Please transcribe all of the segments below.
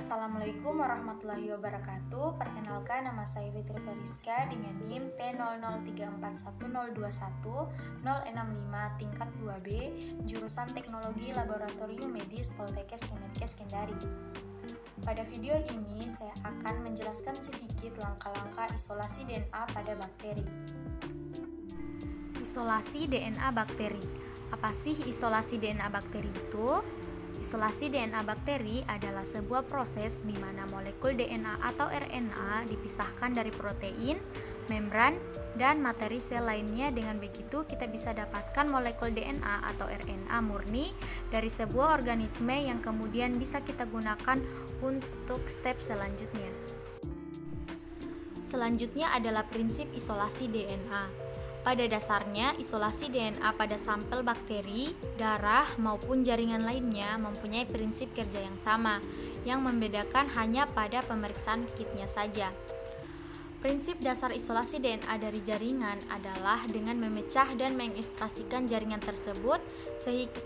Assalamualaikum warahmatullahi wabarakatuh. Perkenalkan, nama saya Fitri Feriska dengan NIM P00341021-065 tingkat 2B, jurusan Teknologi Laboratorium Medis Poltekkes Kemenkes Kendari. Pada video ini, saya akan menjelaskan sedikit langkah-langkah isolasi DNA pada bakteri. Isolasi DNA bakteri. Apa sih isolasi DNA bakteri itu? Isolasi DNA bakteri adalah sebuah proses di mana molekul DNA atau RNA dipisahkan dari protein, membran, dan materi sel lainnya. Dengan begitu, kita bisa dapatkan molekul DNA atau RNA murni dari sebuah organisme yang kemudian bisa kita gunakan untuk step selanjutnya. Selanjutnya adalah prinsip isolasi DNA. Pada dasarnya, isolasi DNA pada sampel bakteri, darah, maupun jaringan lainnya mempunyai prinsip kerja yang sama, yang membedakan hanya pada pemeriksaan kitnya saja. Prinsip dasar isolasi DNA dari jaringan adalah dengan memecah dan mengekstrasikan jaringan tersebut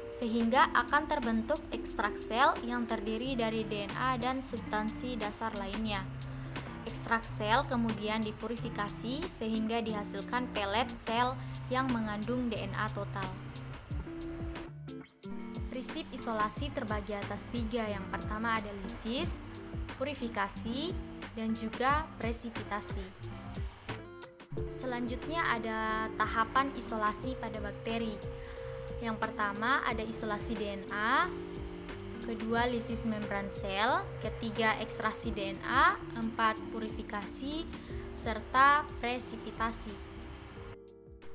sehingga akan terbentuk ekstrak sel yang terdiri dari DNA dan substansi dasar lainnya. Ekstrak sel kemudian dipurifikasi sehingga dihasilkan pelet sel yang mengandung DNA total. Prinsip isolasi terbagi atas 3. Yang pertama ada lisis, purifikasi, dan juga presipitasi. Selanjutnya ada tahapan isolasi pada bakteri. Yang pertama ada isolasi DNA, kedua lisis membran sel, ketiga ekstraksi DNA, 4 purifikasi, serta presipitasi.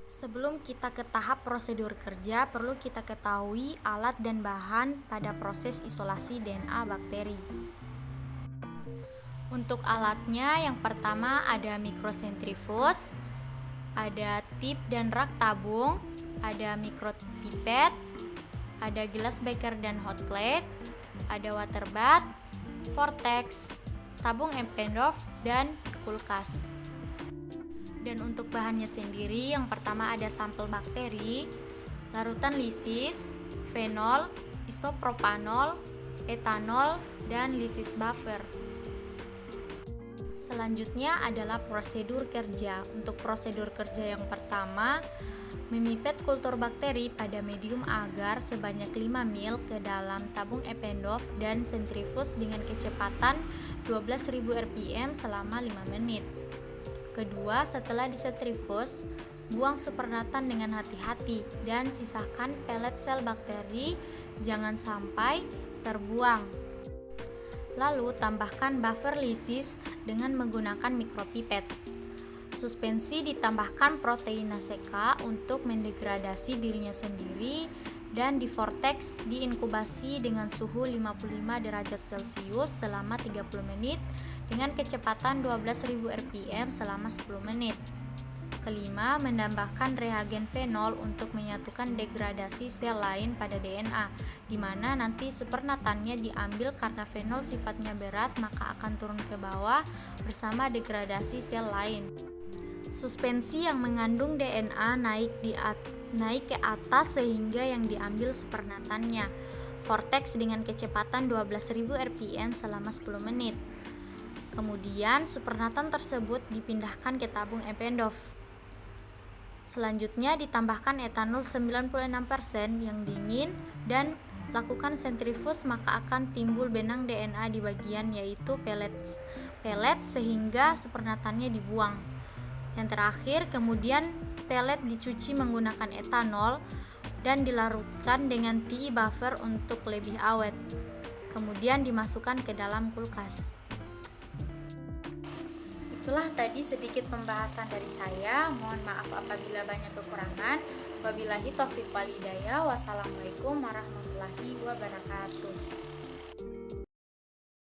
Sebelum kita ke tahap prosedur kerja, perlu kita ketahui alat dan bahan pada proses isolasi DNA bakteri. Untuk alatnya, yang pertama ada mikrosentrifus, ada tip dan rak tabung, ada mikropipet, ada gelas beker dan hot plate, ada water bath, vortex, tabung Eppendorf, dan kulkas. Dan untuk bahannya sendiri, yang pertama ada sampel bakteri, larutan lisis, fenol, isopropanol, etanol, dan lisis buffer. Selanjutnya adalah prosedur kerja. Untuk prosedur kerja yang pertama, memipet kultur bakteri pada medium agar sebanyak 5 ml ke dalam tabung Eppendorf dan sentrifus dengan kecepatan 12.000 rpm selama 5 menit. Kedua, setelah disentrifus, buang supernatan dengan hati-hati dan sisakan pelet sel bakteri, jangan sampai terbuang. Lalu tambahkan buffer lisis dengan menggunakan mikropipet. Suspensi ditambahkan proteinase K untuk mendegradasi dirinya sendiri dan di vortex diinkubasi dengan suhu 55 derajat Celcius selama 30 menit dengan kecepatan 12.000 rpm selama 10 menit. Kelima, menambahkan reagen fenol untuk menyatukan degradasi sel lain pada DNA, di mana nanti supernatannya diambil karena fenol sifatnya berat maka akan turun ke bawah bersama degradasi sel lain. Suspensi yang mengandung DNA naik ke atas sehingga yang diambil supernatannya. Vortex dengan kecepatan 12.000 rpm selama 10 menit. Kemudian supernatan tersebut dipindahkan ke tabung Eppendorf. Selanjutnya ditambahkan etanol 96% yang dingin dan lakukan sentrifus maka akan timbul benang DNA di bagian yaitu pelet sehingga supernatannya dibuang. Yang terakhir, kemudian pelet dicuci menggunakan etanol dan dilarutkan dengan tea buffer untuk lebih awet. Kemudian dimasukkan ke dalam kulkas. Itulah tadi sedikit pembahasan dari saya. Mohon maaf apabila banyak kekurangan. Wabillahi taufiq wal hidayah. Wassalamualaikum warahmatullahi wabarakatuh.